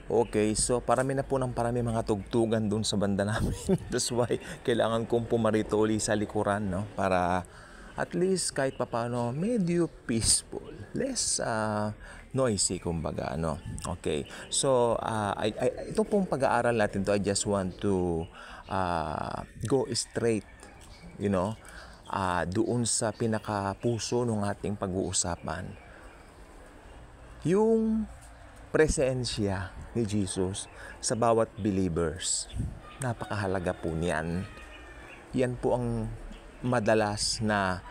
Okay, so parami na po ng parami mga tugtugan doon sa banda namin. That's why kailangan kong pumarito uli sa likuran, no? Para at least kahit papaano medyo peaceful. Less noisy, kumbaga, no? Okay. So, ito pong pag-aaral natin to, I just want to go straight, you know, doon sa pinakapuso ng ating pag-uusapan. Yung presensya ni Jesus sa bawat believers. Napakahalaga po niyan. Yan po ang madalas na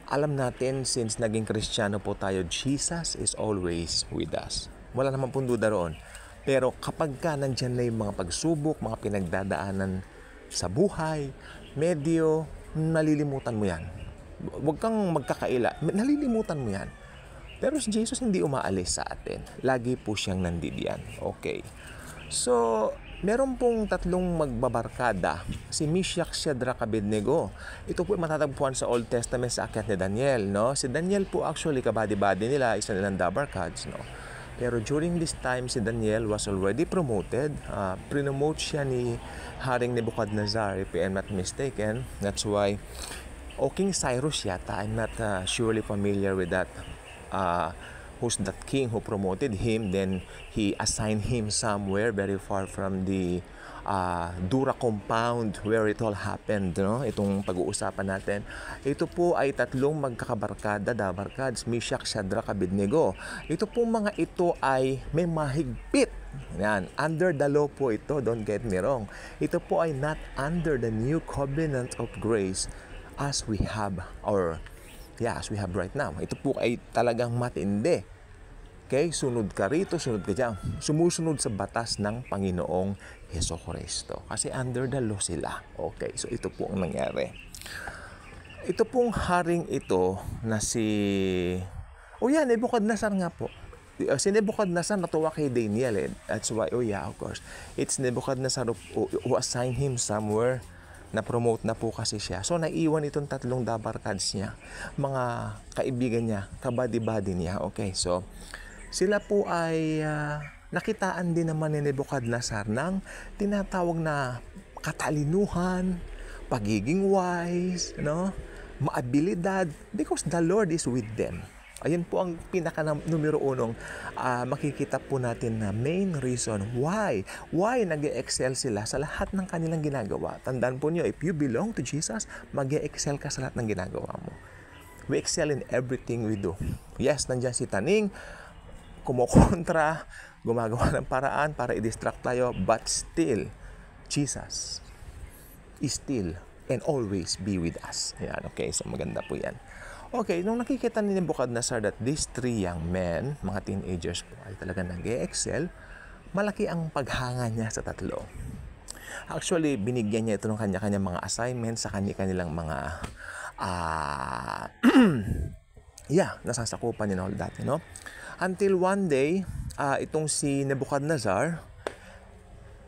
alam natin since naging Kristiyano po tayo, Jesus is always with us. Wala naman pong duda roon. Pero kapag ka nandyan na yung mga pagsubok, mga pinagdadaanan sa buhay, medyo nalilimutan mo yan. Huwag kang magkakaila. Nalilimutan mo yan. Pero si Jesus hindi umaalis sa atin. Lagi po siyang nandiyan. Okay. So, meron pong tatlong magbabarkada. Si Meshach, Shadrach, Abednego. Ito po matatagpuan sa Old Testament sa akyat ni Daniel, no? Si Daniel po actually kabady-bady nila, isa nilang dabarkads, no? Pero during this time, si Daniel was already promoted. Prinomote siya ni Haring Nebuchadnezzar, if I am not mistaken. That's why, King Cyrus yata, I'm not surely familiar with that. Who's that king who promoted him, then he assigned him somewhere very far from the Dura compound where it all happened, no? Itong pag-uusapan natin. Ito po ay tatlong magkakabarkada, dabarkads, Meshach, Shadrach, Abednego. Ito po mga ito ay may mahigpit. Yan, under the law po ito, don't get me wrong. Ito po ay not under the new covenant of grace as we have as we have right now. Ito po ay talagang matindi. Okay? Sunod ka rito, sunod ka dyan. Sumusunod sa batas ng Panginoong Hesukristo. Kasi under the law sila. Okay, so ito po ang nangyari. Ito pong haring ito na Nebuchadnezzar nga po. Si Nebuchadnezzar natuwa kay Daniel. That's why, of course. It's Nebuchadnezzar who assigned him somewhere. Na-promote na po kasi siya. So, naiwan itong tatlong dabarkads niya. Mga kaibigan niya, kabady-bady niya. Okay, so, sila po ay nakitaan din naman ni Nebuchadnezzar ng tinatawag na katalinuhan, pagiging wise, no? Maabilidad, because the Lord is with them. Ayan po ang numero unong makikita po natin na main reason why nag-e-excel sila sa lahat ng kanilang ginagawa. Tandaan po niyo, if you belong to Jesus, mag-e-excel ka sa lahat ng ginagawa mo. We excel in everything we do. Yes, nandiyan si Taning, kumokontra, gumagawa ng paraan para i-distract tayo, but still, Jesus is still and always be with us. Yan, okay, so maganda po yan. Okay, nung nakikita ni Nebuchadnezzar that these three young men, mga teenagers po, ay talaga nag-e-excel, malaki ang paghanga niya sa tatlo. Actually, binigyan niya ito ng kanya-kanya mga assignments sa kanya-kanilang mga nasasakupan niya na all that, you know? Until one day, itong si Nebuchadnezzar,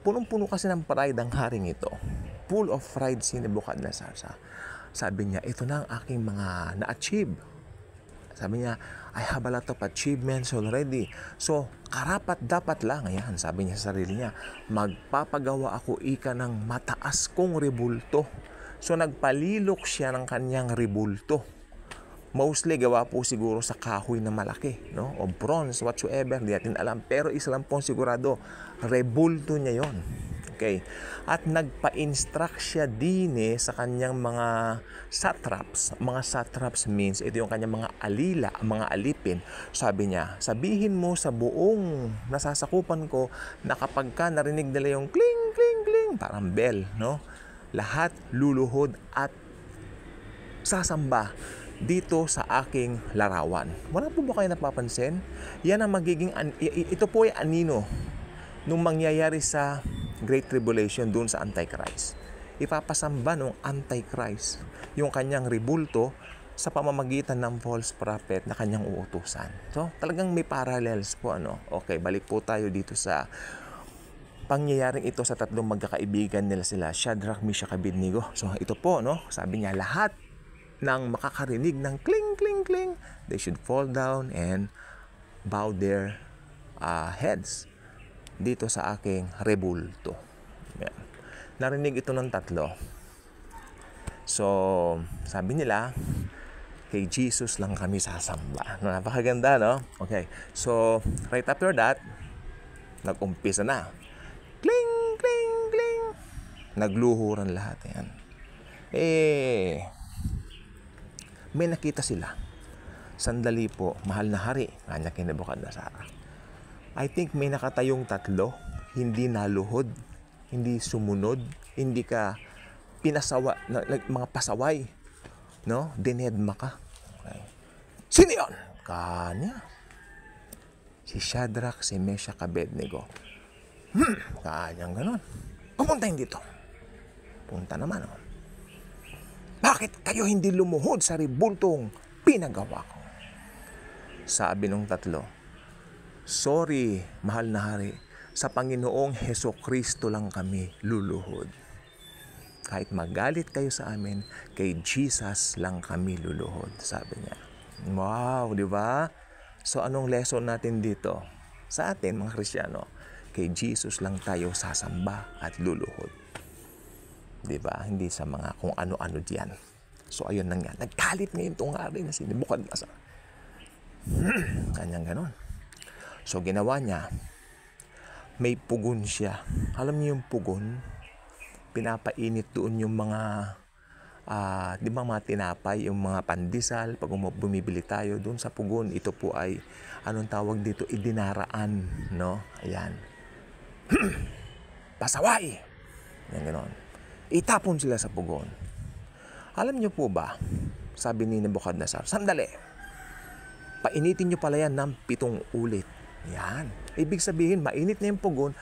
punong-puno kasi ng pride ang haring ito. Full of pride si Nebuchadnezzar. Sabi niya, ito na ang aking mga na-achieve. Sabi niya, I have a lot of achievements already. So, karapat-dapat lang. Ayan, sabi niya sa sarili niya, magpapagawa ako ika ng mataas kong rebulto. So, nagpalilok siya ng kanyang rebulto. Mostly, gawa po siguro sa kahoy na malaki, no? O bronze, whatsoever, hindi natin alam. Pero isa lang po sigurado, rebulto niya yon. Okay. At nagpa-instruct siya din sa kanyang mga satraps. Mga satraps means, ito yung kanyang mga alila, mga alipin. Sabi niya, sabihin mo sa buong nasasakupan ko na kapag ka narinig nila yung kling, kling, kling, parang bell, no? Lahat luluhod at sasamba dito sa aking larawan. Wala po ba kayo napapansin? Yan ang magiging, ito po ay anino nung mangyayari sa Great Tribulation dun sa Antichrist. Ipapasamba ng Antichrist yung kanyang rebulto sa pamamagitan ng false prophet na kanyang uutusan. So, talagang may parallels po, ano? Okay, balik po tayo dito sa pangyayaring ito sa tatlong magkakaibigan nila sila, Shadrach, Meshach, Abednego. So, ito po, no? Sabi niya, lahat ng makakarinig ng kling, kling, kling, they should fall down and bow their heads. dito sa aking rebulto. Yan. Narinig ito ng tatlo. So, sabi nila, kay Jesus lang kami sasamba. No, napakaganda, no? Okay. So, right after that, nag-umpisa na. Kling, kling, kling. Nagluhuran lahat. Yan. May nakita sila. Sandali po, mahal na hari. Kanya kay Nebuchadnezzar. I think may nakatayong tatlo. Hindi naluhod. Hindi sumunod. Hindi ka pinasawa, mga pasaway. No? Dinedma ka. Okay. Sino yun? Kanya. Si Shadrach, si Meshach, Abednego. Kanyang ganon. Pumuntahin dito. Punta naman. Oh. Bakit kayo hindi lumuhod sa ribultong pinagawa ko? Sabi nung tatlo, sorry, mahal na hari, sa Panginoong Hesukristo lang kami luluhod. Kahit magalit kayo sa amin, kay Jesus lang kami luluhod, sabi niya. Wow, di ba? So anong lesson natin dito? Sa atin, mga Kristiyano, kay Jesus lang tayo sasamba at luluhod. Di ba? Hindi sa mga kung ano-ano diyan. So ayun na nga, nagkalit ngayon itong hari na si Nebuchadnezzar. Kanyang ganon. So ginawa niya, may pugon siya. Alam niyo yung pugon? Pinapainit doon yung mga di ba mga tinapay, yung mga pandesal, pag bumibili tayo doon sa pugon, ito po ay anong tawag dito, idinaraan, no? Ayan. Pasaway. Yan ganon. Itapon sila sa pugon. Alam niyo po ba, sabi ni Nebuchadnezzar, sandali. Painitin niyo pala yan ng 7 ulit. Yan. Ibig sabihin, mainit na yung pugon,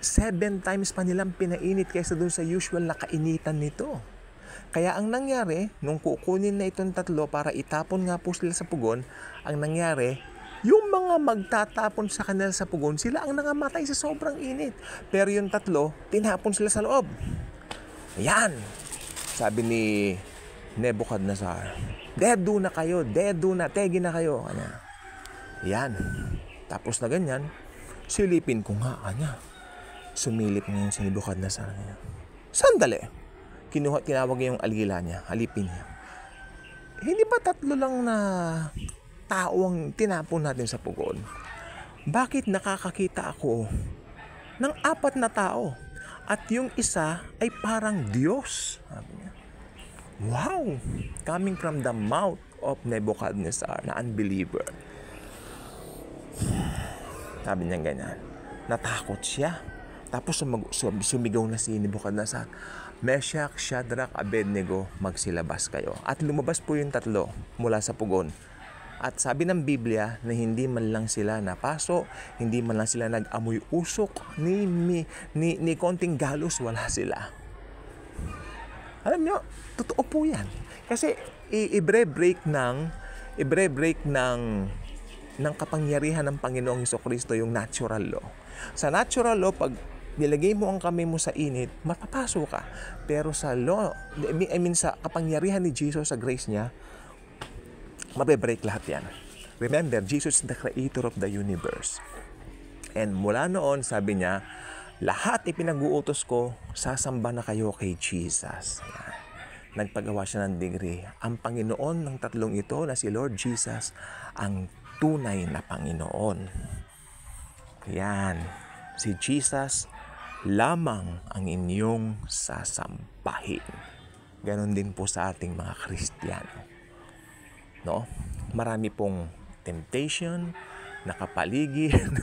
7 times pa nilang pinainit kaysa doon sa usual na kainitan nito. Kaya ang nangyari, nung kukunin na itong tatlo para itapon nga po sila sa pugon, ang nangyari, yung mga magtatapon sa kanila sa pugon, sila ang nangamatay sa sobrang init. Pero yung tatlo, tinapon sila sa loob. Ayan. Sabi ni Nebuchadnezzar, dedo na kayo, dedo na, tegi na kayo. Ayan. Tapos na ganyan, silipin ko nga, sumilip ngayon si Nebuchadnezzar. Sandali. Tinawag niya yung algila niya, alipin niya. Hindi ba 3 lang na tao ang tinapon natin sa pugon? Bakit nakakakita ako ng 4 na tao? At yung isa ay parang Diyos. Sabi niya. Wow! Coming from the mouth of Nebuchadnezzar na unbeliever. Sabi niya ganyan. Natakot siya. Tapos sumigaw na si Nebuchadnezzar, Meshach, Shadrach, Abednego, magsilabas kayo. At lumabas po yung 3 mula sa pugon. At sabi ng Biblia na hindi man lang sila napaso, hindi man lang sila nag-amoy usok, ni konting galos, wala sila. Alam nyo, totoo po yan. Kasi i-break ng kapangyarihan ng Panginoong Hesukristo yung natural law. Sa natural law, pag nilagay mo ang kamay mo sa init, mapapasok ka. Pero sa law, sa kapangyarihan ni Jesus, sa grace niya, mabe-break lahat yan. Remember, Jesus is the creator of the universe. And mula noon, sabi niya, lahat ipinag-uutos ko, sasamba na kayo kay Jesus. Yan. Nagpagawa siya ng degree. Ang Panginoon ng 3 ito na si Lord Jesus, ang tunay na Panginoon. Yan. Si Jesus lamang ang inyong sasambahin. Ganon din po sa ating mga Kristiyano. No? Marami pong temptation, nakapaligid,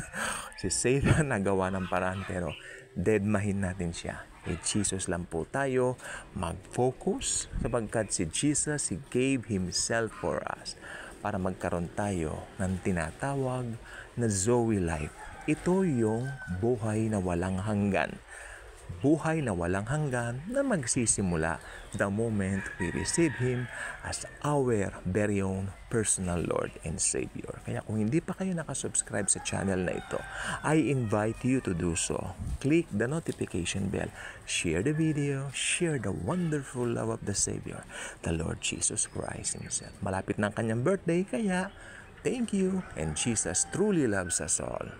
si Satan nagawa ng paraan, pero deadmahin natin siya. Kay Jesus lang po tayo mag-focus sapagkat si Jesus, He gave Himself for us para magkaroon tayo ng tinatawag na Zoe life. Ito yung buhay na walang hanggan. Buhay na walang hanggan na magsisimula the moment we receive Him as our very own personal Lord and Savior. Kaya kung hindi pa kayo nakasubscribe sa channel na ito, I invite you to do so. Click the notification bell, share the video, share the wonderful love of the Savior, the Lord Jesus Christ Himself. Malapit na ang kanyang birthday, kaya thank you, and Jesus truly loves us all.